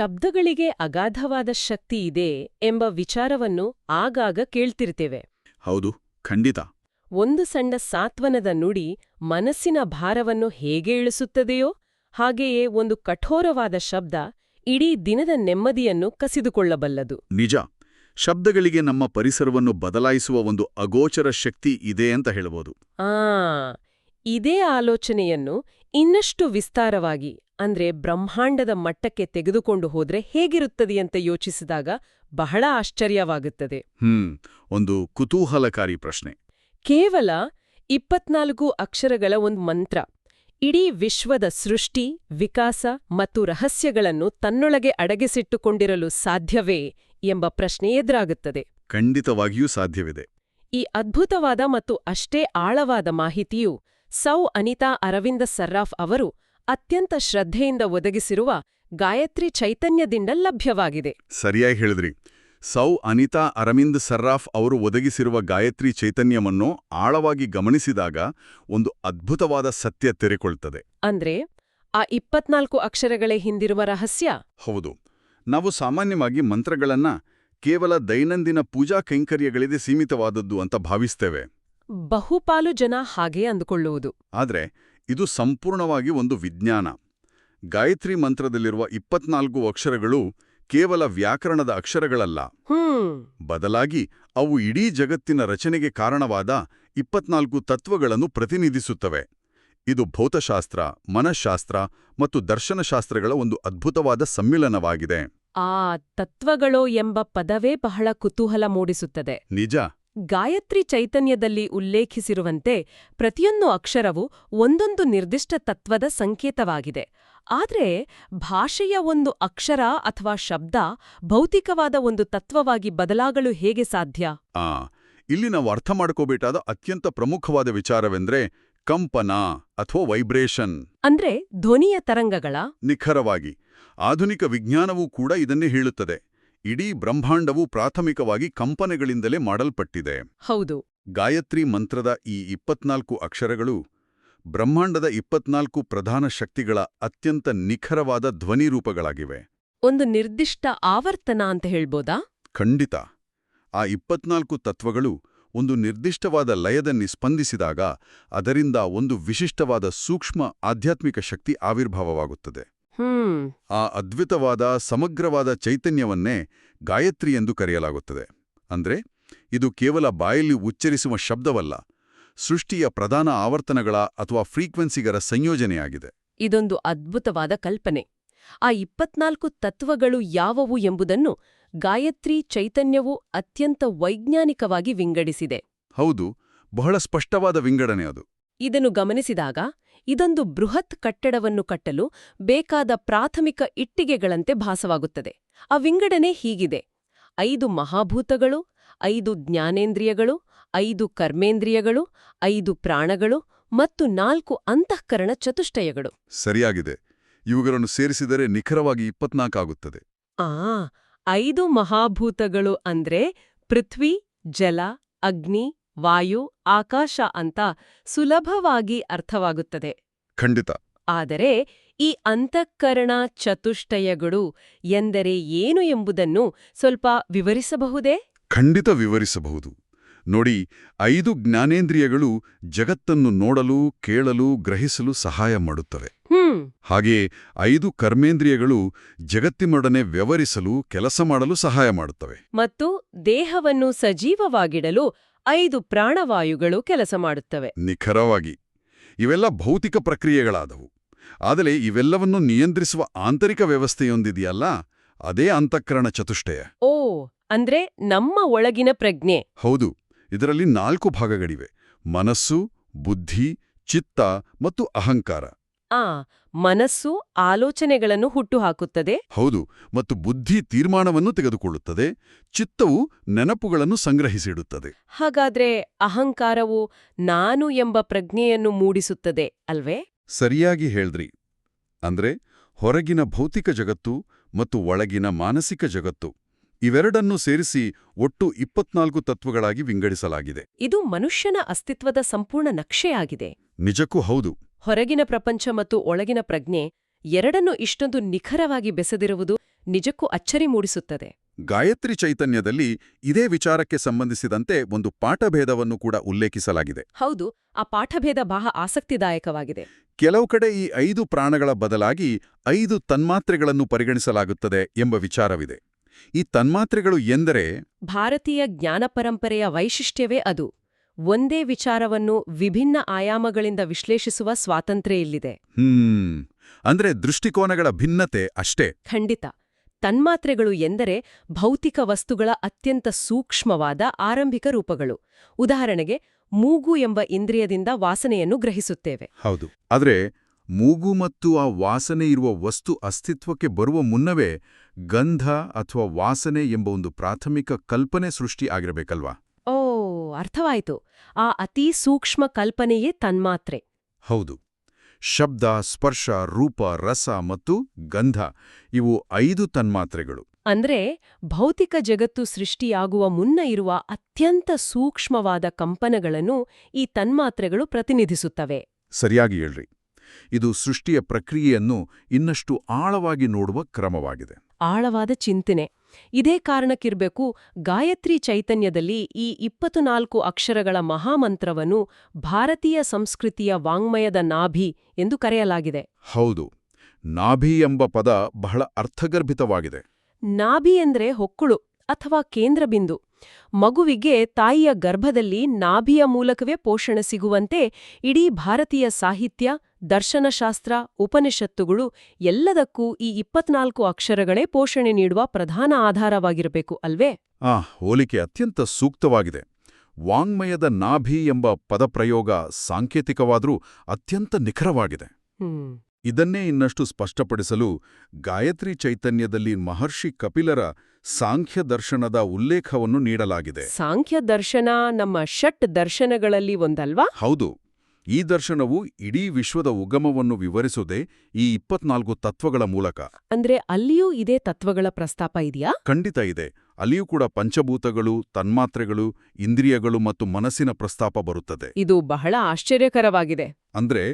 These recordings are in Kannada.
ಶಬ್ದಗಳಿಗೆ ಅಗಾಧವಾದ ಶಕ್ತಿ ಇದೆ ಎಂಬ ವಿಚಾರವನ್ನು ಆಗಾಗ ಕೇಳ್ತಿರ್ತೇವೆ. ಹೌದು, ಖಂಡಿತ. ಒಂದು ಸಣ್ಣ ಸಾತ್ವನದ ನುಡಿ ಮನಸ್ಸಿನ ಭಾರವನ್ನು ಹೇಗೆ ಇಳಿಸುತ್ತದೆಯೋ ಹಾಗೆಯೇ ಒಂದು ಕಠೋರವಾದ ಶಬ್ದ ಇಡೀ ದಿನದ ನೆಮ್ಮದಿಯನ್ನು ಕಸಿದುಕೊಳ್ಳಬಲ್ಲದು. ನಿಜ. ಶಬ್ದಗಳಿಗೆ ನಮ್ಮ ಪರಿಸರವನ್ನು ಬದಲಾಯಿಸುವ ಒಂದು ಅಗೋಚರ ಶಕ್ತಿ ಇದೆ ಅಂತ ಹೇಳಬಹುದು. ಇದೇ ಆಲೋಚನೆಯನ್ನು ಇನ್ನಷ್ಟು ವಿಸ್ತಾರವಾಗಿ ಅಂದ್ರೆ ಬ್ರಹ್ಮಾಂಡದ ಮಟ್ಟಕ್ಕೆ ತೆಗೆದುಕೊಂಡು ಹೋದ್ರೆ ಹೇಗಿರುತ್ತದೆಯಂತ ಯೋಚಿಸಿದಾಗ ಬಹಳ ಆಶ್ಚರ್ಯವಾಗುತ್ತದೆ. ಒಂದು ಕುತೂಹಲಕಾರಿ ಪ್ರಶ್ನೆ. ಕೇವಲ 24 ಅಕ್ಷರಗಳ ಒಂದು ಮಂತ್ರ ಇಡೀ ವಿಶ್ವದ ಸೃಷ್ಟಿ, ವಿಕಾಸ ಮತ್ತು ರಹಸ್ಯಗಳನ್ನು ತನ್ನೊಳಗೆ ಅಡಗಿಸಿಟ್ಟುಕೊಂಡಿರಲು ಸಾಧ್ಯವೇ ಎಂಬ ಪ್ರಶ್ನೆ ಎದುರಾಗುತ್ತದೆ. ಖಂಡಿತವಾಗಿಯೂ ಸಾಧ್ಯವಿದೆ. ಈ ಅದ್ಭುತವಾದ ಮತ್ತು ಅಷ್ಟೇ ಆಳವಾದ ಮಾಹಿತಿಯು ಸೌ ಅನಿತಾ ಅರವಿಂದ ಸರ್ರಾಫ್ ಅವರು ಅತ್ಯಂತ ಶ್ರದ್ಧೆಯಿಂದ ಒದಗಿಸಿರುವ ಗಾಯತ್ರಿ ಚೈತನ್ಯದಿಂದ ಲಭ್ಯವಾಗಿದೆ. ಸರಿಯಾಗಿ ಹೇಳಿದ್ರಿ. ಸೌ ಅನಿತಾ ಅರವಿಂದ್ ಸರ್ರಾಫ್ ಅವರು ಒದಗಿಸಿರುವ ಗಾಯತ್ರಿ ಚೈತನ್ಯವನ್ನು ಆಳವಾಗಿ ಗಮನಿಸಿದಾಗ ಒಂದು ಅದ್ಭುತವಾದ ಸತ್ಯ ತೆರೆಕೊಳ್ತದೆ. ಅಂದ್ರೆ ಆ 24 ಅಕ್ಷರಗಳೇ ಹಿಂದಿರುವ ರಹಸ್ಯ? ಹೌದು. ನಾವು ಸಾಮಾನ್ಯವಾಗಿ ಮಂತ್ರಗಳನ್ನ ಕೇವಲ ದೈನಂದಿನ ಪೂಜಾ ಕೈಂಕರ್ಯಗಳಿಗೆ ಸೀಮಿತವಾದದ್ದು ಅಂತ ಭಾವಿಸ್ತೇವೆ. ಬಹುಪಾಲು ಜನ ಹಾಗೆ ಅಂದುಕೊಳ್ಳುವುದು. ಆದ್ರೆ ಇದು ಸಂಪೂರ್ಣವಾಗಿ ಒಂದು ವಿಜ್ಞಾನ. ಗಾಯತ್ರಿ ಮಂತ್ರದಲ್ಲಿರುವ 24 ಅಕ್ಷರಗಳು ಕೇವಲ ವ್ಯಾಕರಣದ ಅಕ್ಷರಗಳಲ್ಲ. ಬದಲಾಗಿ ಅವು ಇಡೀ ಜಗತ್ತಿನ ರಚನೆಗೆ ಕಾರಣವಾದ 24 ತತ್ವಗಳನ್ನು ಪ್ರತಿನಿಧಿಸುತ್ತವೆ. ಇದು ಭೌತಶಾಸ್ತ್ರ, ಮನಃಶಾಸ್ತ್ರ ಮತ್ತು ದರ್ಶನಶಾಸ್ತ್ರಗಳ ಒಂದು ಅದ್ಭುತವಾದ ಸಮ್ಮಿಲನವಾಗಿದೆ. ಆ ತತ್ವಗಳು ಎಂಬ ಪದವೇ ಬಹಳ ಕುತೂಹಲ ಮೂಡಿಸುತ್ತದೆ. ನಿಜ. ಗಾಯತ್ರಿ ಚೈತನ್ಯದಲ್ಲಿ ಉಲ್ಲೇಖಿಸಿರುವಂತೆ ಪ್ರತಿಯೊಂದು ಅಕ್ಷರವು ಒಂದೊಂದು ನಿರ್ದಿಷ್ಟ ತತ್ವದ ಸಂಕೇತವಾಗಿದೆ. ಆದ್ರೆ ಭಾಷೆಯ ಒಂದು ಅಕ್ಷರ ಅಥವಾ ಶಬ್ದ ಭೌತಿಕವಾದ ಒಂದು ತತ್ವವಾಗಿ ಬದಲಾಗಲು ಹೇಗೆ ಸಾಧ್ಯ? ಇಲ್ಲಿ ನಾವು ಅರ್ಥ ಮಾಡ್ಕೋಬೇಕಾದ ಅತ್ಯಂತ ಪ್ರಮುಖವಾದ ವಿಚಾರವೆಂದ್ರೆ ಕಂಪನ ಅಥವಾ ವೈಬ್ರೇಷನ್. ಅಂದ್ರೆ ಧ್ವನಿಯ ತರಂಗಗಳ. ನಿಖರವಾಗಿ. ಆಧುನಿಕ ವಿಜ್ಞಾನವೂ ಕೂಡ ಇದನ್ನೇ ಹೇಳುತ್ತದೆ. ಇಡೀ ಬ್ರಹ್ಮಾಂಡವು ಪ್ರಾಥಮಿಕವಾಗಿ ಕಂಪನೆಗಳಿಂದಲೇ ಮಾಡಲ್ಪಟ್ಟಿದೆ. ಹೌದು. ಗಾಯತ್ರಿ ಮಂತ್ರದ ಈ 24 ಅಕ್ಷರಗಳು ಬ್ರಹ್ಮಾಂಡದ 24 ಪ್ರಧಾನ ಶಕ್ತಿಗಳ ಅತ್ಯಂತ ನಿಖರವಾದ ಧ್ವನಿರೂಪಗಳಾಗಿವೆ. ಒಂದು ನಿರ್ದಿಷ್ಟ ಆವರ್ತನ ಅಂತ ಹೇಳ್ಬೋದಾ? ಖಂಡಿತ. ಆ 24 ತತ್ವಗಳು ಒಂದು ನಿರ್ದಿಷ್ಟವಾದ ಲಯದಲ್ಲಿ ಸ್ಪಂದಿಸಿದಾಗ ಅದರಿಂದ ಒಂದು ವಿಶಿಷ್ಟವಾದ ಸೂಕ್ಷ್ಮ ಆಧ್ಯಾತ್ಮಿಕ ಶಕ್ತಿ ಆವಿರ್ಭಾವವಾಗುತ್ತದೆ. ಆ ಅದ್ಭುತವಾದ ಸಮಗ್ರವಾದ ಚೈತನ್ಯವನ್ನೇ ಗಾಯತ್ರಿ ಎಂದು ಕರೆಯಲಾಗುತ್ತದೆ. ಅಂದ್ರೆ ಇದು ಕೇವಲ ಬಾಯಲ್ಲಿ ಉಚ್ಚರಿಸುವ ಶಬ್ದವಲ್ಲ, ಸೃಷ್ಟಿಯ ಪ್ರಧಾನ ಆವರ್ತನಗಳ ಅಥವಾ ಫ್ರೀಕ್ವೆನ್ಸಿಗರ ಸಂಯೋಜನೆಯಾಗಿದೆ. ಇದೊಂದು ಅದ್ಭುತವಾದ ಕಲ್ಪನೆ. ಆ 24 ತತ್ವಗಳು ಯಾವುವು ಎಂಬುದನ್ನು ಗಾಯತ್ರಿ ಚೈತನ್ಯವು ಅತ್ಯಂತ ವೈಜ್ಞಾನಿಕವಾಗಿ ವಿಂಗಡಿಸಿದೆ. ಹೌದು, ಬಹಳ ಸ್ಪಷ್ಟವಾದ ವಿಂಗಡಣೆ ಅದು. ಇದನ್ನು ಗಮನಿಸಿದಾಗ ಇದೊಂದು ಬೃಹತ್ ಕಟ್ಟಡವನ್ನು ಕಟ್ಟಲು ಬೇಕಾದ ಪ್ರಾಥಮಿಕ ಇಟ್ಟಿಗೆಗಳಂತೆ ಭಾಸವಾಗುತ್ತದೆ. ಆ ವಿಂಗಡಣೆ ಹೀಗಿದೆ: 5 ಮಹಾಭೂತಗಳು, 5 ಜ್ಞಾನೇಂದ್ರಿಯಗಳು, 5 ಕರ್ಮೇಂದ್ರಿಯಗಳು, 5 ಪ್ರಾಣಗಳು ಮತ್ತು 4 ಅಂತಃಕರಣ ಚತುಷ್ಟಯಗಳು. ಸರಿಯಾಗಿದೆ. ಇವುಗಳನ್ನು ಸೇರಿಸಿದರೆ ನಿಖರವಾಗಿ 24 ಆಗುತ್ತದೆ. 5 ಮಹಾಭೂತಗಳು ಅಂದ್ರೆ ಪೃಥ್ವಿ, ಜಲ, ಅಗ್ನಿ, ವಾಯು, ಆಕಾಶ ಅಂತ ಸುಲಭವಾಗಿ ಅರ್ಥವಾಗುತ್ತದೆ. ಖಂಡಿತ. ಆದರೆ ಈ ಅಂತಃಕರಣ ಚತುಷ್ಟಯಗಳು ಎಂದರೆ ಏನು ಎಂಬುದನ್ನು ಸ್ವಲ್ಪ ವಿವರಿಸಬಹುದೇ? ಖಂಡಿತ ವಿವರಿಸಬಹುದು. ನೋಡಿ, 5 ಜ್ಞಾನೇಂದ್ರಿಯಗಳು ಜಗತ್ತನ್ನು ನೋಡಲು, ಕೇಳಲು, ಗ್ರಹಿಸಲು ಸಹಾಯ ಮಾಡುತ್ತವೆ. ಹಾಗೆಯೇ 5 ಕರ್ಮೇಂದ್ರಿಯಗಳು ಜಗತ್ತಿನೊಡನೆ ವ್ಯವಹರಿಸಲು, ಕೆಲಸ ಮಾಡಲು ಸಹಾಯ ಮಾಡುತ್ತವೆ. ಮತ್ತು ದೇಹವನ್ನು ಸಜೀವವಾಗಿಡಲು 5 ಪ್ರಾಣವಾಯುಗಳು ಕೆಲಸ ಮಾಡುತ್ತವೆ. ನಿಖರವಾಗಿ. ಇವೆಲ್ಲ ಭೌತಿಕ ಪ್ರಕ್ರಿಯೆಗಳಾದವು. ಆದರೆ ಇವೆಲ್ಲವನ್ನು ನಿಯಂತ್ರಿಸುವ ಆಂತರಿಕ ವ್ಯವಸ್ಥೆಯೊಂದಿದೆಯಲ್ಲ, ಅದೇ ಅಂತಃಕರಣ ಚತುಷ್ಟಯ. ಅಂದ್ರೆ ನಮ್ಮ ಒಳಗಿನ ಪ್ರಜ್ಞೆ. ಹೌದು. ಇದರಲ್ಲಿ 4 ಭಾಗಗಳಿವೆ: ಮನಸ್ಸು, ಬುದ್ಧಿ, ಚಿತ್ತ ಮತ್ತು ಅಹಂಕಾರ. ಮನಸ್ಸು ಆಲೋಚನೆಗಳನ್ನು ಹುಟ್ಟುಹಾಕುತ್ತದೆ. ಹೌದು. ಮತ್ತು ಬುದ್ಧಿ ತೀರ್ಮಾನವನ್ನು ತೆಗೆದುಕೊಳ್ಳುತ್ತದೆ. ಚಿತ್ತವು ನೆನಪುಗಳನ್ನು ಸಂಗ್ರಹಿಸಿಡುತ್ತದೆ. ಹಾಗಾದ್ರೆ ಅಹಂಕಾರವು ನಾನು ಎಂಬ ಪ್ರಜ್ಞೆಯನ್ನು ಮೂಡಿಸುತ್ತದೆ ಅಲ್ವೇ? ಸರಿಯಾಗಿ ಹೇಳ್ದ್ರಿ. ಅಂದ್ರೆ ಹೊರಗಿನ ಭೌತಿಕ ಜಗತ್ತು ಮತ್ತು ಒಳಗಿನ ಮಾನಸಿಕ ಜಗತ್ತು ಇವೆರಡನ್ನೂ ಸೇರಿಸಿ ಒಟ್ಟು 24 ತತ್ವಗಳಾಗಿ ವಿಂಗಡಿಸಲಾಗಿದೆ. ಇದು ಮನುಷ್ಯನ ಅಸ್ತಿತ್ವದ ಸಂಪೂರ್ಣ ನಕ್ಷೆಯಾಗಿದೆ. ನಿಜಕ್ಕೂ ಹೌದು. ಹೊರಗಿನ ಪ್ರಪಂಚ ಮತ್ತು ಒಳಗಿನ ಪ್ರಜ್ಞೆ ಎರಡನ್ನೂ ಇಷ್ಟೊಂದು ನಿಖರವಾಗಿ ಬೆಸೆದಿರುವುದು ನಿಜಕ್ಕೂ ಅಚ್ಚರಿ ಮೂಡಿಸುತ್ತದೆ. ಗಾಯತ್ರಿ ಚೈತನ್ಯದಲ್ಲಿ ಇದೇ ವಿಚಾರಕ್ಕೆ ಸಂಬಂಧಿಸಿದಂತೆ ಒಂದು ಪಾಠಭೇದವನ್ನು ಕೂಡ ಉಲ್ಲೇಖಿಸಲಾಗಿದೆ. ಹೌದು, ಆ ಪಾಠಭೇದ ಬಹಳ ಆಸಕ್ತಿದಾಯಕವಾಗಿದೆ. ಕೆಲವು ಕಡೆ ಈ 5 ಪ್ರಾಣಗಳ ಬದಲಾಗಿ 5 ತನ್ಮಾತ್ರೆಗಳನ್ನು ಪರಿಗಣಿಸಲಾಗುತ್ತದೆ ಎಂಬ ವಿಚಾರವಿದೆ. ಈ ತನ್ಮಾತ್ರೆಗಳು ಎಂದರೆ ಭಾರತೀಯ ಜ್ಞಾನ ಪರಂಪರೆಯ ವೈಶಿಷ್ಟ್ಯವೇ ಅದು. ಒಂದೇ ವಿಚಾರವನ್ನು ವಿಭಿನ್ನ ಆಯಾಮಗಳಿಂದ ವಿಶ್ಲೇಷಿಸುವ ಸ್ವಾತಂತ್ರ್ಯ ಇಲ್ಲಿದೆ. ಅಂದ್ರೆ ದೃಷ್ಟಿಕೋನಗಳ ಭಿನ್ನತೆ ಅಷ್ಟೇ. ಖಂಡಿತ. ತನ್ಮಾತ್ರೆಗಳು ಎಂದರೆ ಭೌತಿಕ ವಸ್ತುಗಳ ಅತ್ಯಂತ ಸೂಕ್ಷ್ಮವಾದ ಆರಂಭಿಕ ರೂಪಗಳು. ಉದಾಹರಣೆಗೆ, ಮೂಗು ಎಂಬ ಇಂದ್ರಿಯದಿಂದ ವಾಸನೆಯನ್ನು ಗ್ರಹಿಸುತ್ತೇವೆ. ಹೌದು. ಆದರೆ ಮೂಗು ಮತ್ತು ಆ ವಾಸನೆ ಇರುವ ವಸ್ತು ಅಸ್ತಿತ್ವಕ್ಕೆ ಬರುವ ಮುನ್ನವೇ ಗಂಧ ಅಥವಾ ವಾಸನೆ ಎಂಬ ಒಂದು ಪ್ರಾಥಮಿಕ ಕಲ್ಪನೆ ಸೃಷ್ಟಿ ಆಗಿರಬೇಕಲ್ವಾ? ಓ, ಅರ್ಥವಾಯಿತು. ಆ ಅತೀ ಸೂಕ್ಷ್ಮ ಕಲ್ಪನೆಯೇ ತನ್ಮಾತ್ರೆ. ಹೌದು. ಶಬ್ದ, ಸ್ಪರ್ಶ, ರೂಪ, ರಸ ಮತ್ತು ಗಂಧ ಇವು 5 ತನ್ಮಾತ್ರೆಗಳು. ಅಂದ್ರೆ ಭೌತಿಕ ಜಗತ್ತು ಸೃಷ್ಟಿಯಾಗುವ ಮುನ್ನ ಇರುವ ಅತ್ಯಂತ ಸೂಕ್ಷ್ಮವಾದ ಕಂಪನಗಳನ್ನು ಈ ತನ್ಮಾತ್ರೆಗಳು ಪ್ರತಿನಿಧಿಸುತ್ತವೆ. ಸರಿಯಾಗಿ ಹೇಳ್ರಿ. ಇದು ಸೃಷ್ಟಿಯ ಪ್ರಕ್ರಿಯೆಯನ್ನು ಇನ್ನಷ್ಟು ಆಳವಾಗಿ ನೋಡುವ ಕ್ರಮವಾಗಿದೆ. ಆಳವಾದ ಚಿಂತನೆ. ಇದೇ ಕಾರಣಕ್ಕಿರ್ಬೇಕು ಗಾಯತ್ರಿ ಚೈತನ್ಯದಲ್ಲಿ ಈ 24 ಅಕ್ಷರಗಳ ಮಹಾಮಂತ್ರವನ್ನು ಭಾರತೀಯ ಸಂಸ್ಕೃತಿಯ ವಾಂಗ್ಮಯದ ನಾಭಿ ಎಂದು ಕರೆಯಲಾಗಿದೆ. ಹೌದು. ನಾಭಿ ಎಂಬ ಪದ ಬಹಳ ಅರ್ಥಗರ್ಭಿತವಾಗಿದೆ. ನಾಭಿ ಎಂದ್ರೆ ಹೊಕ್ಕುಳು ಅಥವಾ ಕೇಂದ್ರಬಿಂದು. ಮಗುವಿಗೆ ತಾಯಿಯ ಗರ್ಭದಲ್ಲಿ ನಾಭಿಯ ಮೂಲಕವೇ ಪೋಷಣೆ ಸಿಗುವಂತೆ ಇಡೀ ಭಾರತೀಯ ಸಾಹಿತ್ಯ, ದರ್ಶನಶಾಸ್ತ್ರ, ಉಪನಿಷತ್ತುಗಳು ಎಲ್ಲದಕ್ಕೂ ಈ 24 ಅಕ್ಷರಗಳೇ ಪೋಷಣೆ ನೀಡುವ ಪ್ರಧಾನ ಆಧಾರವಾಗಿರಬೇಕು ಅಲ್ವೇ? ಹೋಲಿಕೆ ಅತ್ಯಂತ ಸೂಕ್ತವಾಗಿದೆ. ವಾಂಗ್ಮಯದ ನಾಭಿ ಎಂಬ ಪದಪ್ರಯೋಗ ಸಾಂಕೇತಿಕವಾದರೂ ಅತ್ಯಂತ ನಿಖರವಾಗಿದೆ. ಇದನ್ನೇ ಇನ್ನಷ್ಟು ಸ್ಪಷ್ಟಪಡಿಸಲು ಗಾಯತ್ರಿ ಚೈತನ್ಯದಲ್ಲಿ ಮಹರ್ಷಿ ಕಪಿಲರ ಸಾಂಖ್ಯ ದರ್ಶನದ ಉಲ್ಲೇಖವನ್ನು ನೀಡಲಾಗಿದೆ. ಸಾಂಖ್ಯ ದರ್ಶನ ನಮ್ಮ ಷಟ್ ದರ್ಶನಗಳಲ್ಲಿ ಒಂದಲ್ವಾ? ಹೌದು. ಈ ದರ್ಶನವು ಇಡೀ ವಿಶ್ವದ ಉಗಮವನ್ನು ವಿವರಿಸುವುದೇ ಈ 24 ತತ್ವಗಳ ಮೂಲಕ. ಅಂದ್ರೆ ಅಲ್ಲಿಯೂ ಇದೇ ತತ್ವಗಳ ಪ್ರಸ್ತಾಪ ಇದೆಯಾ? ಖಂಡಿತ ಇದೆ. ಅಲ್ಲಿಯೂ ಕೂಡ ಪಂಚಭೂತಗಳು, ತನ್ಮಾತ್ರೆಗಳು, ಇಂದ್ರಿಯಗಳು ಮತ್ತು ಮನಸ್ಸಿನ ಪ್ರಸ್ತಾಪ ಬರುತ್ತದೆ. ಇದು ಬಹಳ ಆಶ್ಚರ್ಯಕರವಾಗಿದೆ. ಅಂದ್ರೆ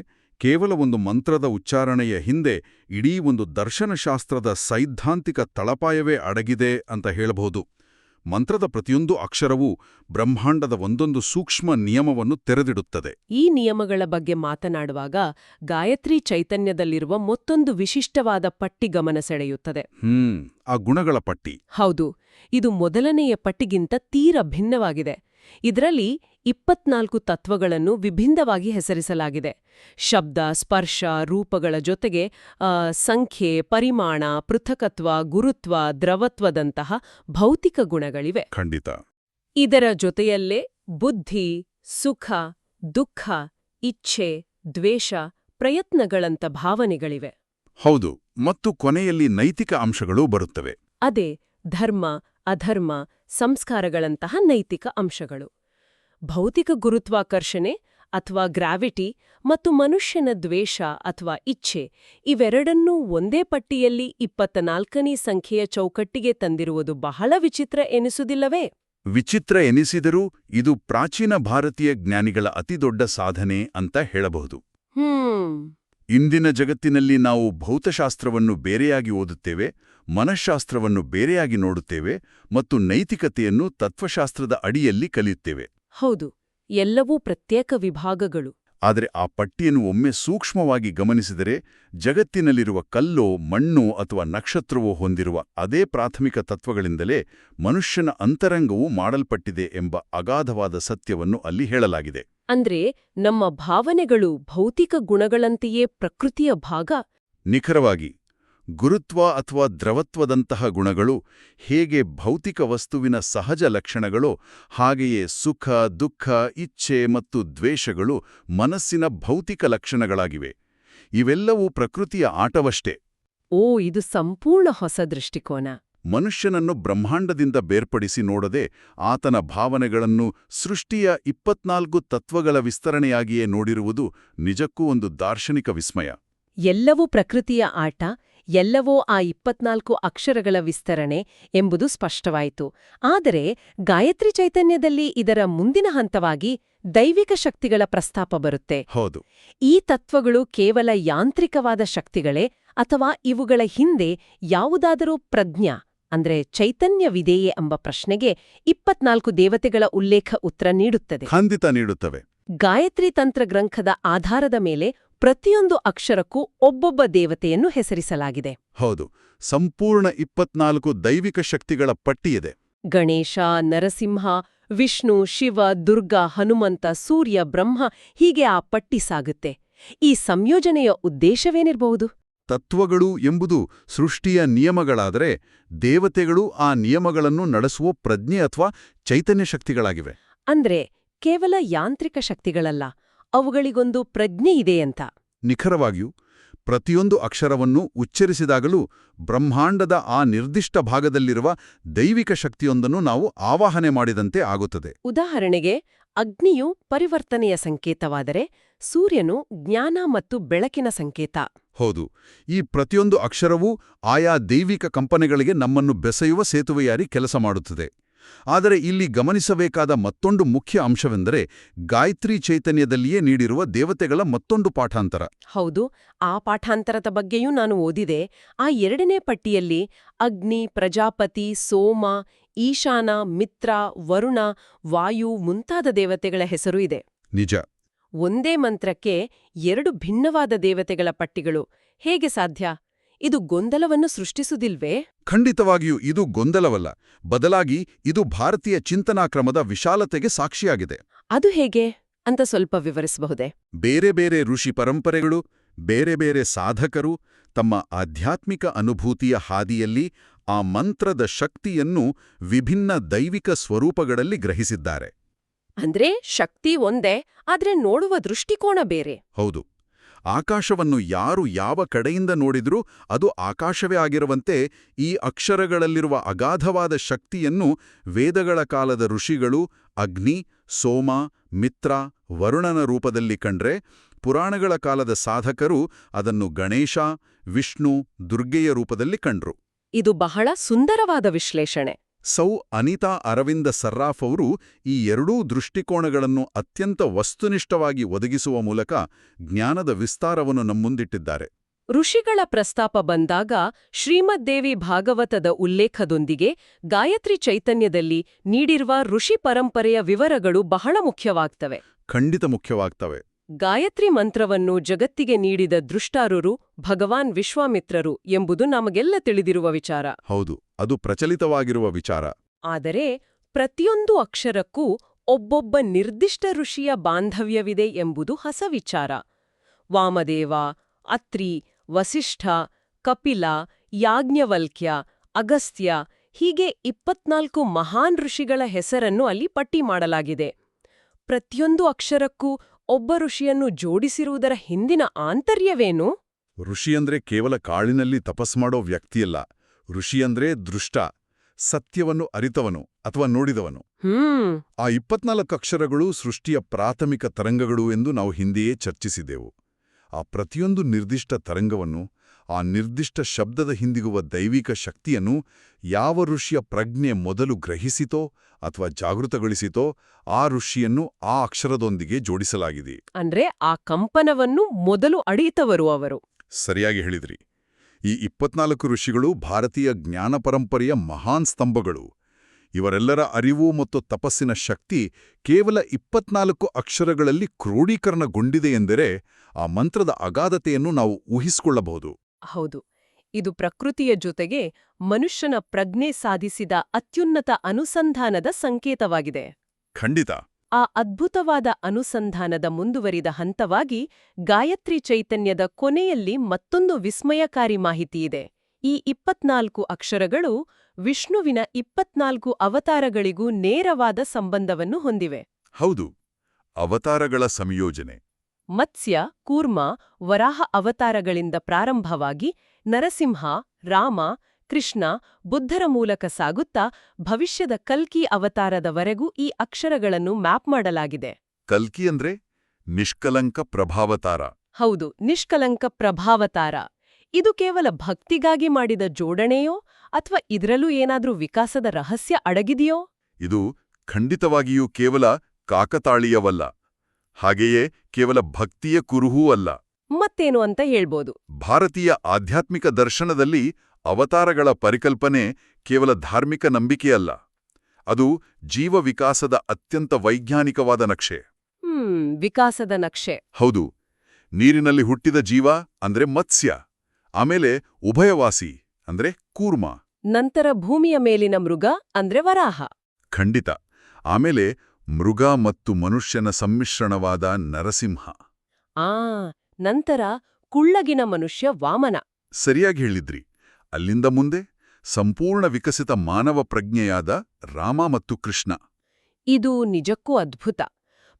ಕೇವಲ ಒಂದು ಮಂತ್ರದ ಉಚ್ಚಾರಣೆಯ ಹಿಂದೆ ಇಡೀ ಒಂದು ದರ್ಶನಶಾಸ್ತ್ರದ ಸೈದ್ಧಾಂತಿಕ ತಳಪಾಯವೇ ಅಡಗಿದೆ ಅಂತ ಹೇಳಬಹುದು. ಮಂತ್ರದ ಪ್ರತಿಯೊಂದು ಅಕ್ಷರವೂ ಬ್ರಹ್ಮಾಂಡದ ಒಂದೊಂದು ಸೂಕ್ಷ್ಮ ನಿಯಮವನ್ನು ತೆರೆದಿಡುತ್ತದೆ. ಈ ನಿಯಮಗಳ ಬಗ್ಗೆ ಮಾತನಾಡುವಾಗ ಗಾಯತ್ರಿ ಚೈತನ್ಯದಲ್ಲಿರುವ ಮತ್ತೊಂದು ವಿಶಿಷ್ಟವಾದ ಪಟ್ಟಿ ಗಮನ ಸೆಳೆಯುತ್ತದೆ. ಆ ಗುಣಗಳ ಪಟ್ಟಿ. ಹೌದು. ಇದು ಮೊದಲನೆಯ ಪಟ್ಟಿಗಿಂತ ತೀರ ಭಿನ್ನವಾಗಿದೆ. ಇದರಲ್ಲಿ 24 ತತ್ವಗಳನ್ನು ವಿಭಿನ್ನವಾಗಿ ಹೆಸರಿಸಲಾಗಿದೆ. ಶಬ್ದ, ಸ್ಪರ್ಶ, ರೂಪಗಳ ಜೊತೆಗೆ ಸಂಖ್ಯೆ, ಪರಿಮಾಣ, ಪೃಥಕತ್ವ, ಗುರುತ್ವ, ದ್ರವತ್ವದಂತಹ ಭೌತಿಕ ಗುಣಗಳಿವೆ. ಖಂಡಿತ. ಇದರ ಜೊತೆಯಲ್ಲೇ ಬುದ್ಧಿ, ಸುಖ, ದುಃಖ, ಇಚ್ಛೆ, ದ್ವೇಷ, ಪ್ರಯತ್ನಗಳಂಥ ಭಾವನೆಗಳಿವೆ. ಹೌದು. ಮತ್ತು ಕೊನೆಯಲ್ಲಿ ನೈತಿಕ ಅಂಶಗಳೂ ಬರುತ್ತವೆ. ಅದೇ ಧರ್ಮ, ಅಧರ್ಮ, ಸಂಸ್ಕಾರಗಳಂತಹ ನೈತಿಕ ಅಂಶಗಳು. ಭೌತಿಕ ಗುರುತ್ವಾಕರ್ಷಣೆ ಅಥವಾ ಗ್ರಾವಿಟಿ ಮತ್ತು ಮನುಷ್ಯನ ದ್ವೇಷ ಅಥವಾ ಇಚ್ಛೆ ಇವೆರಡನ್ನೂ ಒಂದೇ ಪಟ್ಟಿಯಲ್ಲಿ 24ನೇ ಸಂಖ್ಯೆಯ ಚೌಕಟ್ಟಿಗೆ ತಂದಿರುವುದು ಬಹಳ ವಿಚಿತ್ರ ಎನಿಸುವುದಿಲ್ಲವೇ? ವಿಚಿತ್ರ ಎನಿಸಿದರೂ ಇದು ಪ್ರಾಚೀನ ಭಾರತೀಯ ಜ್ಞಾನಿಗಳ ಅತಿದೊಡ್ಡ ಸಾಧನೆ ಅಂತ ಹೇಳಬಹುದು. ಇಂದಿನ ಜಗತ್ತಿನಲ್ಲಿ ನಾವು ಭೌತಶಾಸ್ತ್ರವನ್ನು ಬೇರೆಯಾಗಿ ಓದುತ್ತೇವೆ, ಮನಃಶಾಸ್ತ್ರವನ್ನು ಬೇರೆಯಾಗಿ ನೋಡುತ್ತೇವೆ ಮತ್ತು ನೈತಿಕತೆಯನ್ನು ತತ್ವಶಾಸ್ತ್ರದ ಅಡಿಯಲ್ಲಿ ಕಲಿಯುತ್ತೇವೆ. ಹೌದು, ಎಲ್ಲವೂ ಪ್ರತ್ಯೇಕ ವಿಭಾಗಗಳು. ಆದರೆ ಆ ಪಟ್ಟಿಯನ್ನು ಒಮ್ಮೆ ಸೂಕ್ಷ್ಮವಾಗಿ ಗಮನಿಸಿದರೆ ಜಗತ್ತಿನಲ್ಲಿರುವ ಕಲ್ಲೋ, ಮಣ್ಣೋ ಅಥವಾ ನಕ್ಷತ್ರವೋ ಹೊಂದಿರುವ ಅದೇ ಪ್ರಾಥಮಿಕ ತತ್ವಗಳಿಂದಲೇ ಮನುಷ್ಯನ ಅಂತರಂಗವೂ ಮಾಡಲ್ಪಟ್ಟಿದೆ ಎಂಬ ಅಗಾಧವಾದ ಸತ್ಯವನ್ನು ಅಲ್ಲಿ ಹೇಳಲಾಗಿದೆ. ಅಂದ್ರೆ ನಮ್ಮ ಭಾವನೆಗಳು ಭೌತಿಕ ಗುಣಗಳಂತೆಯೇ ಪ್ರಕೃತಿಯ ಭಾಗ? ನಿಖರವಾಗಿ. ಗುರುತ್ವ ಅಥವಾ ದ್ರವತ್ವದಂತಹ ಗುಣಗಳು ಹೇಗೆ ಭೌತಿಕ ವಸ್ತುವಿನ ಸಹಜ ಲಕ್ಷಣಗಳೋ ಹಾಗೆಯೇ ಸುಖ, ದುಃಖ, ಇಚ್ಛೆ ಮತ್ತು ದ್ವೇಷಗಳು ಮನಸ್ಸಿನ ಭೌತಿಕ ಲಕ್ಷಣಗಳಾಗಿವೆ. ಇವೆಲ್ಲವೂ ಪ್ರಕೃತಿಯ ಆಟವಷ್ಟೇ. ಇದು ಸಂಪೂರ್ಣ ಹೊಸ ದೃಷ್ಟಿಕೋನ. ಮನುಷ್ಯನನ್ನು ಬ್ರಹ್ಮಾಂಡದಿಂದ ಬೇರ್ಪಡಿಸಿ ನೋಡದೆ ಆತನ ಭಾವನೆಗಳನ್ನು ಸೃಷ್ಟಿಯ 24 ತತ್ವಗಳ ವಿಸ್ತರಣೆಯಾಗಿಯೇ ನೋಡಿರುವುದು ನಿಜಕ್ಕೂ ಒಂದು ದಾರ್ಶನಿಕ ವಿಸ್ಮಯ. ಎಲ್ಲವೂ ಪ್ರಕೃತಿಯ ಆಟ, ಎಲ್ಲವೋ ಆ 24 ಅಕ್ಷರಗಳ ವಿಸ್ತರಣೆ ಎಂಬುದು ಸ್ಪಷ್ಟವಾಯಿತು. ಆದರೆ ಗಾಯತ್ರಿ ಚೈತನ್ಯದಲ್ಲಿ ಇದರ ಮುಂದಿನ ಹಂತವಾಗಿ ದೈವಿಕ ಶಕ್ತಿಗಳ ಪ್ರಸ್ತಾಪ ಬರುತ್ತೆ. ಹೌದು. ಈ ತತ್ವಗಳು ಕೇವಲ ಯಾಂತ್ರಿಕವಾದ ಶಕ್ತಿಗಳೇ ಅಥವಾ ಇವುಗಳ ಹಿಂದೆ ಯಾವುದಾದರೂ ಪ್ರಜ್ಞಾ ಅಂದ್ರೆ ಚೈತನ್ಯವಿದೆಯೇ ಎಂಬ ಪ್ರಶ್ನೆಗೆ 24 ದೇವತೆಗಳ ಉಲ್ಲೇಖ ಉತ್ತರ ನೀಡುತ್ತದೆ. ಖಂಡಿತ ನೀಡುತ್ತವೆ. ಗಾಯತ್ರಿ ತಂತ್ರಗ್ರಂಥದ ಆಧಾರದ ಮೇಲೆ ಪ್ರತಿಯೊಂದು ಅಕ್ಷರಕ್ಕೂ ಒಬ್ಬೊಬ್ಬ ದೇವತೆಯನ್ನು ಹೆಸರಿಸಲಾಗಿದೆ. ಹೌದು, ಸಂಪೂರ್ಣ 24 ದೈವಿಕ ಶಕ್ತಿಗಳ ಪಟ್ಟಿಯಿದೆ. ಗಣೇಶ, ನರಸಿಂಹ, ವಿಷ್ಣು, ಶಿವ, ದುರ್ಗಾ, ಹನುಮಂತ, ಸೂರ್ಯ, ಬ್ರಹ್ಮ ಹೀಗೆ ಆ ಪಟ್ಟಿ ಸಾಗುತ್ತೆ. ಈ ಸಂಯೋಜನೆಯ ಉದ್ದೇಶವೇನಿರಬಹುದು? ತತ್ವಗಳು ಎಂಬುದು ಸೃಷ್ಟಿಯ ನಿಯಮಗಳಾದರೆ ದೇವತೆಗಳು ಆ ನಿಯಮಗಳನ್ನು ನಡೆಸುವ ಪ್ರಜ್ಞೆ ಅಥವಾ ಚೈತನ್ಯ ಶಕ್ತಿಗಳಾಗಿವೆ. ಅಂದ್ರೆ ಕೇವಲ ಯಾಂತ್ರಿಕ ಶಕ್ತಿಗಳಲ್ಲ, ಅವುಗಳಿಗೊಂದು ಪ್ರಜ್ಞೆ ಇದೆಯಂತ. ನಿಖರವಾಗಿಯೂ ಪ್ರತಿಯೊಂದು ಅಕ್ಷರವನ್ನು ಉಚ್ಚರಿಸಿದಾಗಲೂ ಬ್ರಹ್ಮಾಂಡದ ಆ ನಿರ್ದಿಷ್ಟ ಭಾಗದಲ್ಲಿರುವ ದೈವಿಕ ಶಕ್ತಿಯೊಂದನ್ನು ನಾವು ಆವಾಹನೆ ಮಾಡಿದಂತೆ ಆಗುತ್ತದೆ. ಉದಾಹರಣೆಗೆ, ಅಗ್ನಿಯು ಪರಿವರ್ತನೆಯ ಸಂಕೇತವಾದರೆ ಸೂರ್ಯನು ಜ್ಞಾನ ಮತ್ತು ಬೆಳಕಿನ ಸಂಕೇತ. ಹೌದು, ಈ ಪ್ರತಿಯೊಂದು ಅಕ್ಷರವೂ ಆಯಾ ದೈವಿಕ ಕಂಪನೆಗಳಿಗೆ ನಮ್ಮನ್ನು ಬೆಸೆಯುವ ಸೇತುವೆಯಾರಿ ಕೆಲಸ ಮಾಡುತ್ತದೆ. ಆದರೆ ಇಲ್ಲಿ ಗಮನಿಸಬೇಕಾದ ಮತ್ತೊಂದು ಮುಖ್ಯ ಅಂಶವೆಂದರೆ ಗಾಯತ್ರಿ ಚೈತನ್ಯದಲ್ಲಿಯೇ ನೀಡಿರುವ ದೇವತೆಗಳ ಮತ್ತೊಂದು ಪಾಠಾಂತರ. ಹೌದು, ಆ ಪಾಠಾಂತರದ ಬಗ್ಗೆಯೂ ನಾನು ಓದಿದೆ. ಆ 2ನೇ ಪಟ್ಟಿಯಲ್ಲಿ ಅಗ್ನಿ, ಪ್ರಜಾಪತಿ, ಸೋಮ, ಈಶಾನ, ಮಿತ್ರ, ವರುಣ, ವಾಯು ಮುಂತಾದ ದೇವತೆಗಳ ಹೆಸರು ಇದೆ. ನಿಜ. ಒಂದೇ ಮಂತ್ರಕ್ಕೆ 2 ಭಿನ್ನವಾದ ದೇವತೆಗಳ ಪಟ್ಟಿಗಳು ಹೇಗೆ ಸಾಧ್ಯ? ಇದು ಗೊಂದಲವನ್ನು ಸೃಷ್ಟಿಸುವುದಿಲ್ವೇ? ಖಂಡಿತವಾಗಿಯೂ ಇದು ಗೊಂದಲವಲ್ಲ. ಬದಲಾಗಿ ಇದು ಭಾರತೀಯ ಚಿಂತನಾಕ್ರಮದ ವಿಶಾಲತೆಗೆ ಸಾಕ್ಷಿಯಾಗಿದೆ. ಅದು ಹೇಗೆ ಅಂತ ಸ್ವಲ್ಪ ವಿವರಿಸಬಹುದೇ? ಬೇರೆ ಬೇರೆ ಋಷಿ ಪರಂಪರೆಗಳು, ಬೇರೆ ಬೇರೆ ಸಾಧಕರು ತಮ್ಮ ಆಧ್ಯಾತ್ಮಿಕ ಅನುಭೂತಿಯ ಹಾದಿಯಲ್ಲಿ ಆ ಮಂತ್ರದ ಶಕ್ತಿಯನ್ನು ವಿಭಿನ್ನ ದೈವಿಕ ಸ್ವರೂಪಗಳಲ್ಲಿ ಗ್ರಹಿಸಿದ್ದಾರೆ. ಅಂದ್ರೆ ಶಕ್ತಿ ಒಂದೇ, ಆದ್ರೆ ನೋಡುವ ದೃಷ್ಟಿಕೋನ ಬೇರೆ. ಹೌದು. ಆಕಾಶವನ್ನು ಯಾರು ಯಾವ ಕಡೆಯಿಂದ ನೋಡಿದ್ರೂ ಅದು ಆಕಾಶವೇ ಆಗಿರುವಂತೆ ಈ ಅಕ್ಷರಗಳಲ್ಲಿರುವ ಅಗಾಧವಾದ ಶಕ್ತಿಯನ್ನು ವೇದಗಳ ಕಾಲದ ಋಷಿಗಳು ಅಗ್ನಿ, ಸೋಮ, ಮಿತ್ರ, ವರುಣನ ರೂಪದಲ್ಲಿ ಕಂಡ್ರೆ, ಪುರಾಣಗಳ ಕಾಲದ ಸಾಧಕರು ಅದನ್ನು ಗಣೇಶ, ವಿಷ್ಣು, ದುರ್ಗೆಯ ರೂಪದಲ್ಲಿ ಕಂಡ್ರು. ಇದು ಬಹಳ ಸುಂದರವಾದ ವಿಶ್ಲೇಷಣೆ. ಸೌ ಅನಿತಾ ಅರವಿಂದ ಸರ್ರಾಫ್ ಅವರು ಈ ಎರಡೂ ದೃಷ್ಟಿಕೋನಗಳನ್ನು ಅತ್ಯಂತ ವಸ್ತುನಿಷ್ಠವಾಗಿ ಒದಗಿಸುವ ಮೂಲಕ ಜ್ಞಾನದ ವಿಸ್ತಾರವನ್ನು ನಮ್ಮುಂದಿಟ್ಟಿದ್ದಾರೆ. ಋಷಿಗಳ ಪ್ರಸ್ತಾಪ ಬಂದಾಗ ಶ್ರೀಮದ್ದೇವಿ ಭಾಗವತದ ಉಲ್ಲೇಖದೊಂದಿಗೆ ಗಾಯತ್ರಿ ಚೈತನ್ಯದಲ್ಲಿ ನೀಡಿರುವ ಋಷಿ ಪರಂಪರೆಯ ವಿವರಗಳು ಬಹಳ ಮುಖ್ಯವಾಗ್ತವೆ. ಖಂಡಿತ ಮುಖ್ಯವಾಗ್ತವೆ. ಗಾಯತ್ರಿ ಮಂತ್ರವನ್ನು ಜಗತ್ತಿಗೆ ನೀಡಿದ ದೃಷ್ಟಾರರು ಭಗವಾನ್ ವಿಶ್ವಾಮಿತ್ರರು ಎಂಬುದು ನಮಗೆಲ್ಲ ತಿಳಿದಿರುವ ವಿಚಾರ. ಹೌದು, ಅದು ಪ್ರಚಲಿತವಾಗಿರುವ ವಿಚಾರ. ಆದರೆ ಪ್ರತಿಯೊಂದು ಅಕ್ಷರಕ್ಕೂ ಒಬ್ಬೊಬ್ಬ ನಿರ್ದಿಷ್ಟ ಋಷಿಯ ಬಾಂಧವ್ಯವಿದೆ ಎಂಬುದು ಹೊಸ ವಿಚಾರ. ವಾಮದೇವ, ಅತ್ರಿ, ವಸಿಷ್ಠ, ಕಪಿಲ, ಯಾಜ್ಞವಲ್ಕ್ಯ, ಅಗಸ್ತ್ಯ ಹೀಗೆ 24 ಮಹಾನ್ ಋಷಿಗಳ ಹೆಸರನ್ನು ಅಲ್ಲಿ ಪಟ್ಟಿ ಮಾಡಲಾಗಿದೆ. ಪ್ರತಿಯೊಂದು ಅಕ್ಷರಕ್ಕೂ ಒಬ್ಬ ಋಷಿಯನ್ನು ಜೋಡಿಸಿರುವುದರ ಹಿಂದಿನ ಆಂತರ್ಯವೇನು? ಋಷಿಯಂದ್ರೆ ಕೇವಲ ಕಾಳಿನಲ್ಲಿ ತಪಸ್ಮಾಡೋ ವ್ಯಕ್ತಿಯಲ್ಲ. ಋಷಿಯಂದ್ರೆ ದೃಷ್ಟ, ಸತ್ಯವನ್ನು ಅರಿತವನು ಅಥವಾ ನೋಡಿದವನು. ಆ 24 ಅಕ್ಷರಗಳು ಸೃಷ್ಟಿಯ ಪ್ರಾಥಮಿಕ ತರಂಗಗಳು ಎಂದು ನಾವು ಹಿಂದೆಯೇ ಚರ್ಚಿಸಿದೆವು. ಆ ಪ್ರತಿಯೊಂದು ನಿರ್ದಿಷ್ಟ ತರಂಗವನ್ನು, ಆ ನಿರ್ದಿಷ್ಟ ಶಬ್ದದ ಹಿಂದಿರುವ ದೈವಿಕ ಶಕ್ತಿಯನ್ನು ಯಾವ ಋಷಿಯ ಪ್ರಜ್ಞೆ ಮೊದಲು ಗ್ರಹಿಸಿತೋ ಅಥವಾ ಜಾಗೃತಗೊಳಿಸಿತೋ ಆ ಋಷಿಯನ್ನು ಆ ಅಕ್ಷರದೊಂದಿಗೆ ಜೋಡಿಸಲಾಗಿದೆ. ಅಂದ್ರೆ ಆ ಕಂಪನವನ್ನು ಮೊದಲು ಅಡೀತವರು ಅವರು. ಸರಿಯಾಗಿ ಹೇಳಿದ್ರಿ. ಈ 24 ಋಷಿಗಳು ಭಾರತೀಯ ಜ್ಞಾನ ಪರಂಪರೆಯ ಮಹಾನ್ ಸ್ತಂಭಗಳು. ಇವರೆಲ್ಲರ ಅರಿವು ಮತ್ತು ತಪಸ್ಸಿನ ಶಕ್ತಿ ಕೇವಲ 24 ಅಕ್ಷರಗಳಲ್ಲಿ ಕ್ರೋಢೀಕರಣಗೊಂಡಿದೆ ಎಂದರೆ ಆ ಮಂತ್ರದ ಅಗಾಧತೆಯನ್ನು ನಾವು ಊಹಿಸಿಕೊಳ್ಳಬಹುದು. ಹೌದು, ಇದು ಪ್ರಕೃತಿಯ ಜೊತೆಗೆ ಮನುಷ್ಯನ ಪ್ರಜ್ಞೆ ಸಾಧಿಸಿದ ಅತ್ಯುನ್ನತ ಅನುಸಂಧಾನದ ಸಂಕೇತವಾಗಿದೆ. ಖಂಡಿತ. ಆ ಅದ್ಭುತವಾದ ಅನುಸಂಧಾನದ ಮುಂದುವರಿದ ಹಂತವಾಗಿ ಗಾಯತ್ರಿ ಚೈತನ್ಯದ ಕೊನೆಯಲ್ಲಿ ಮತ್ತೊಂದು ವಿಸ್ಮಯಕಾರಿ ಮಾಹಿತಿಯಿದೆ. ಈ 24 ಅಕ್ಷರಗಳು ವಿಷ್ಣುವಿನ 24 ಅವತಾರಗಳಿಗೂ ನೇರವಾದ ಸಂಬಂಧವನ್ನು ಹೊಂದಿವೆ. ಹೌದು, ಅವತಾರಗಳ ಸಂಯೋಜನೆ. ಮತ್ಸ್ಯ, ಕೂರ್ಮ, ವರಾಹ ಅವತಾರಗಳಿಂದ ಪ್ರಾರಂಭವಾಗಿ ನರಸಿಂಹ, ರಾಮ, ಕೃಷ್ಣ, ಬುದ್ಧರ ಮೂಲಕ ಸಾಗುತ್ತಾ ಭವಿಷ್ಯದ ಕಲ್ಕಿ ಅವತಾರದವರೆಗೂ ಈ ಅಕ್ಷರಗಳನ್ನು ಮ್ಯಾಪ್ ಮಾಡಲಾಗಿದೆ. ಕಲ್ಕಿ ಅಂದ್ರೆ ನಿಷ್ಕಲಂಕ ಪ್ರಭಾವತಾರ. ಹೌದು, ನಿಷ್ಕಲಂಕ ಪ್ರಭಾವತಾರ. ಇದು ಕೇವಲ ಭಕ್ತಿಗಾಗಿ ಮಾಡಿದ ಜೋಡಣೆಯೋ ಅಥವಾ ಇದರಲ್ಲೂ ಏನಾದ್ರೂ ವಿಕಾಸದ ರಹಸ್ಯ ಅಡಗಿದೆಯೋ? ಇದು ಖಂಡಿತವಾಗಿಯೂ ಕೇವಲ ಕಾಕತಾಳೀಯವಲ್ಲ. ಹಾಗೆಯೇ ಕೇವಲ ಭಕ್ತಿಯ ಕುರುಹೂ ಅಲ್ಲ. ಮತ್ತೇನು ಅಂತ ಹೇಳ್ಬೋದು? ಭಾರತೀಯ ಆಧ್ಯಾತ್ಮಿಕ ದರ್ಶನದಲ್ಲಿ ಅವತಾರಗಳ ಪರಿಕಲ್ಪನೆ ಕೇವಲ ಧಾರ್ಮಿಕ ನಂಬಿಕೆಯಲ್ಲ. ಅದು ಜೀವ ವಿಕಾಸದ ಅತ್ಯಂತ ವೈಜ್ಞಾನಿಕವಾದ ನಕ್ಷೆ. ವಿಕಾಸದ ನಕ್ಷೆ. ಹೌದು. ನೀರಿನಲ್ಲಿ ಹುಟ್ಟಿದ ಜೀವ ಅಂದ್ರೆ ಮತ್ಸ್ಯ, ಆಮೇಲೆ ಉಭಯವಾಸಿ ಅಂದ್ರೆ ಕೂರ್ಮ, ನಂತರ ಭೂಮಿಯ ಮೇಲಿನ ಮೃಗ ಅಂದ್ರೆ ವರಾಹ. ಖಂಡಿತ. ಆಮೇಲೆ ಮೃಗ ಮತ್ತು ಮನುಷ್ಯನ ಸಮ್ಮಿಶ್ರಣವಾದ ನರಸಿಂಹ. ನಂತರ ಕುಳ್ಳಗಿನ ಮನುಷ್ಯ ವಾಮನ. ಸರಿಯಾಗಿ ಹೇಳಿದ್ರಿ. ಅಲ್ಲಿಂದ ಮುಂದೆ ಸಂಪೂರ್ಣ ವಿಕಸಿತ ಮಾನವ ಪ್ರಜ್ಞೆಯಾದ ರಾಮ ಮತ್ತು ಕೃಷ್ಣ. ಇದು ನಿಜಕ್ಕೂ ಅದ್ಭುತ.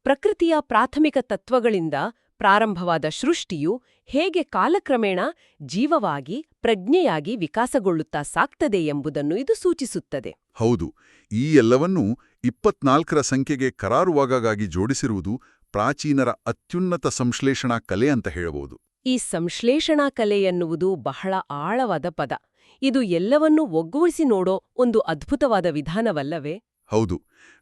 ಪ್ರಕೃತಿಯ ಪ್ರಾಥಮಿಕ ತತ್ವಗಳಿಂದ ಪ್ರಾರಂಭವಾದ ಸೃಷ್ಟಿಯು ಹೇಗೆ ಕಾಲಕ್ರಮೇಣ ಜೀವವಾಗಿ ಪ್ರಜ್ಞೆಯಾಗಿ ವಿಕಾಸಗೊಳ್ಳುತ್ತಾ ಸಾಕ್ತದೆ ಎಂಬುದನ್ನು ಇದು ಸೂಚಿಸುತ್ತದೆ. ಹೌದು. ಈ ಎಲ್ಲವನ್ನೂ 24ರ ಸಂಖ್ಯೆಗೆ ಕರಾರುವಾಗಾಗಿ ಜೋಡಿಸಿರುವುದು ಪ್ರಾಚೀನರ ಅತ್ಯುನ್ನತ ಸಂಶ್ಲೇಷಣಾ ಕಲೆ ಅಂತ ಹೇಳಬಹುದು. ಈ ಸಂಶ್ಲೇಷಣಾ ಕಲೆ ಎನ್ನುವುದು ಬಹಳ ಆಳವಾದ ಪದ. ಇದು ಎಲ್ಲವನ್ನೂ ಒಗ್ಗೂಡಿಸಿ ನೋಡೋ ಒಂದು ಅದ್ಭುತವಾದ ವಿಧಾನವಲ್ಲವೇ? ಹೌದು.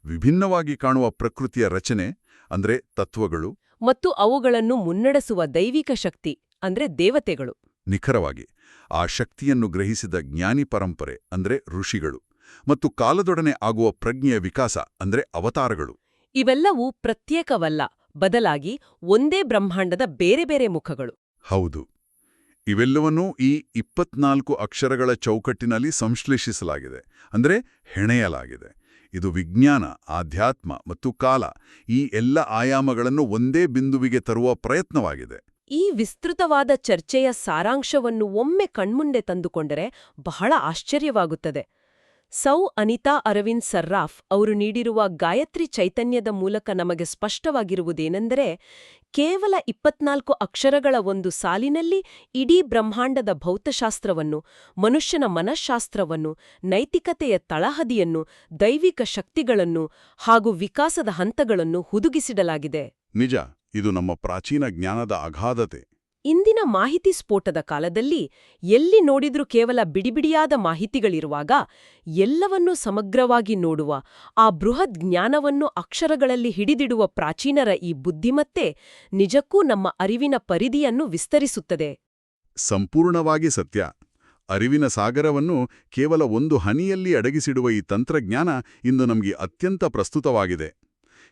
ವಿಭಿನ್ನವಾಗಿ ಕಾಣುವ ಪ್ರಕೃತಿಯ ರಚನೆ ಅಂದ್ರೆ ತತ್ವಗಳು ಮತ್ತು ಅವುಗಳನ್ನು ಮುನ್ನಡೆಸುವ ದೈವಿಕ ಶಕ್ತಿ ಅಂದ್ರೆ ದೇವತೆಗಳು. ನಿಖರವಾಗಿ ಆ ಶಕ್ತಿಯನ್ನು ಗ್ರಹಿಸಿದ ಜ್ಞಾನಿ ಪರಂಪರೆ ಅಂದ್ರೆ ಋಷಿಗಳು, ಮತ್ತು ಕಾಲದೊಡನೆ ಆಗುವ ಪ್ರಜ್ಞೆಯ ವಿಕಾಸ ಅಂದ್ರೆ ಅವತಾರಗಳು. ಇವೆಲ್ಲವೂ ಪ್ರತ್ಯೇಕವಲ್ಲ, ಬದಲಾಗಿ ಒಂದೇ ಬ್ರಹ್ಮಾಂಡದ ಬೇರೆ ಬೇರೆ ಮುಖಗಳು. ಹೌದು. ಇವೆಲ್ಲವನ್ನೂ ಈ 24 ಅಕ್ಷರಗಳ ಚೌಕಟ್ಟಿನಲ್ಲಿ ಸಂಶ್ಲೇಷಿಸಲಾಗಿದೆ, ಅಂದ್ರೆ ಹೆಣೆಯಲಾಗಿದೆ. ಇದು ವಿಜ್ಞಾನ, ಆಧ್ಯಾತ್ಮ ಮತ್ತು ಕಾಲ, ಈ ಎಲ್ಲ ಆಯಾಮಗಳನ್ನು ಒಂದೇ ಬಿಂದುವಿಗೆ ತರುವ ಪ್ರಯತ್ನವಾಗಿದೆ. ಈ ವಿಸ್ತೃತವಾದ ಚರ್ಚೆಯ ಸಾರಾಂಶವನ್ನು ಒಮ್ಮೆ ಕಣ್ಮುಂದೆ ತಂದುಕೊಂಡರೆ ಬಹಳ ಆಶ್ಚರ್ಯವಾಗುತ್ತದೆ. ಸೌ ಅನಿತಾ ಅರವಿಂದ್ ಸರ್ರಾಫ್ ಅವರು ನೀಡಿರುವ ಗಾಯತ್ರಿ ಚೈತನ್ಯದ ಮೂಲಕ ನಮಗೆ ಸ್ಪಷ್ಟವಾಗಿರುವುದೇನೆಂದರೆ, ಕೇವಲ 24 ಅಕ್ಷರಗಳ ಒಂದು ಸಾಲಿನಲ್ಲಿ ಇಡೀ ಬ್ರಹ್ಮಾಂಡದ ಭೌತಶಾಸ್ತ್ರವನ್ನು, ಮನುಷ್ಯನ ಮನಃಶಾಸ್ತ್ರವನ್ನು, ನೈತಿಕತೆಯ ತಳಹದಿಯನ್ನು, ದೈವಿಕ ಶಕ್ತಿಗಳನ್ನು ಹಾಗೂ ವಿಕಾಸದ ಹಂತಗಳನ್ನು ಹುದುಗಿಸಿಡಲಾಗಿದೆ. ನಿಜ. ಇದು ನಮ್ಮ ಪ್ರಾಚೀನ ಜ್ಞಾನದ ಅಗಾಧತೆ. ಇಂದಿನ ಮಾಹಿತಿ ಸ್ಫೋಟದ ಕಾಲದಲ್ಲಿ ಎಲ್ಲಿ ನೋಡಿದ್ರೂ ಕೇವಲ ಬಿಡಿಬಿಡಿಯಾದ ಮಾಹಿತಿಗಳಿರುವಾಗ, ಎಲ್ಲವನ್ನೂ ಸಮಗ್ರವಾಗಿ ನೋಡುವ, ಆ ಬೃಹತ್ ಜ್ಞಾನವನ್ನು ಅಕ್ಷರಗಳಲ್ಲಿ ಹಿಡಿದಿಡುವ ಪ್ರಾಚೀನರ ಈ ಬುದ್ಧಿಮತ್ತೆ ನಿಜಕ್ಕೂ ನಮ್ಮ ಅರಿವಿನ ಪರಿಧಿಯನ್ನು ವಿಸ್ತರಿಸುತ್ತದೆ. ಸಂಪೂರ್ಣವಾಗಿ ಸತ್ಯ. ಅರಿವಿನ ಸಾಗರವನ್ನು ಕೇವಲ ಒಂದು ಹನಿಯಲ್ಲಿ ಅಡಗಿಸಿಡುವ ಈ ತಂತ್ರಜ್ಞಾನ ಇಂದು ನಮಗೆ ಅತ್ಯಂತ ಪ್ರಸ್ತುತವಾಗಿದೆ.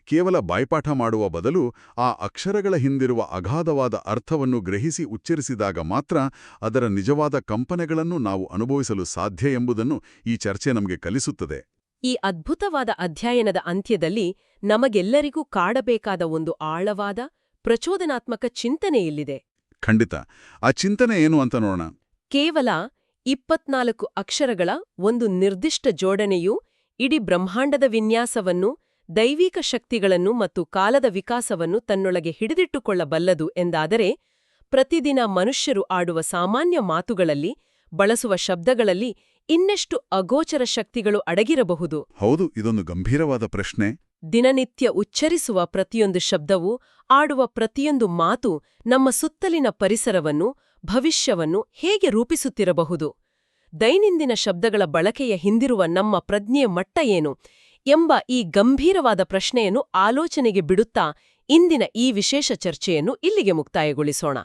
ಕೇವಲ ಬಾಯ್ಪಾಠ ಮಾಡುವ ಬದಲು ಆ ಅಕ್ಷರಗಳ ಹಿಂದಿರುವ ಅಗಾಧವಾದ ಅರ್ಥವನ್ನು ಗ್ರಹಿಸಿ ಉಚ್ಚರಿಸಿದಾಗ ಮಾತ್ರ ಅದರ ನಿಜವಾದ ಕಂಪನೆಗಳನ್ನು ನಾವು ಅನುಭವಿಸಲು ಸಾಧ್ಯ ಎಂಬುದನ್ನು ಈ ಚರ್ಚೆ ನಮಗೆ ಕಲಿಸುತ್ತದೆ. ಈ ಅದ್ಭುತವಾದ ಅಧ್ಯಯನದ ಅಂತ್ಯದಲ್ಲಿ ನಮಗೆಲ್ಲರಿಗೂ ಕಾಡಬೇಕಾದ ಒಂದು ಆಳವಾದ, ಪ್ರಚೋದನಾತ್ಮಕ ಚಿಂತನೆ ಇಲ್ಲಿದೆ. ಖಂಡಿತ. ಆ ಚಿಂತನೆ ಏನು ಅಂತ ನೋಡೋಣ. ಕೇವಲ 24 ಅಕ್ಷರಗಳ ಒಂದು ನಿರ್ದಿಷ್ಟ ಜೋಡಣೆಯು ಇಡೀ ಬ್ರಹ್ಮಾಂಡದ ವಿನ್ಯಾಸವನ್ನು, ದೈವಿಕ ಶಕ್ತಿಗಳನ್ನು ಮತ್ತು ಕಾಲದ ವಿಕಾಸವನ್ನು ತನ್ನೊಳಗೆ ಹಿಡಿದಿಟ್ಟುಕೊಳ್ಳಬಲ್ಲದು ಎಂದಾದರೆ, ಪ್ರತಿದಿನ ಮನುಷ್ಯರು ಆಡುವ ಸಾಮಾನ್ಯ ಮಾತುಗಳಲ್ಲಿ, ಬಳಸುವ ಶಬ್ದಗಳಲ್ಲಿ ಇನ್ನೆಷ್ಟು ಅಗೋಚರ ಶಕ್ತಿಗಳು ಅಡಗಿರಬಹುದು? ಹೌದು, ಇದೊಂದು ಗಂಭೀರವಾದ ಪ್ರಶ್ನೆ. ದಿನನಿತ್ಯ ಉಚ್ಚರಿಸುವ ಪ್ರತಿಯೊಂದು ಶಬ್ದವು, ಆಡುವ ಪ್ರತಿಯೊಂದು ಮಾತು ನಮ್ಮ ಸುತ್ತಲಿನ ಪರಿಸರವನ್ನು, ಭವಿಷ್ಯವನ್ನು ಹೇಗೆ ರೂಪಿಸುತ್ತಿರಬಹುದು? ದೈನಂದಿನ ಶಬ್ದಗಳ ಬಳಕೆಯ ಹಿಂದಿರುವ ನಮ್ಮ ಪ್ರಜ್ಞೆಯ ಮಟ್ಟ ಏನು ಎಂಬ ಈ ಗಂಭೀರವಾದ ಪ್ರಶ್ನೆಯನ್ನು ಆಲೋಚನೆಗೆ ಬಿಡುತ್ತಾ ಇಂದಿನ ಈ ವಿಶೇಷ ಚರ್ಚೆಯನ್ನು ಇಲ್ಲಿಗೆ ಮುಕ್ತಾಯಗೊಳಿಸೋಣ.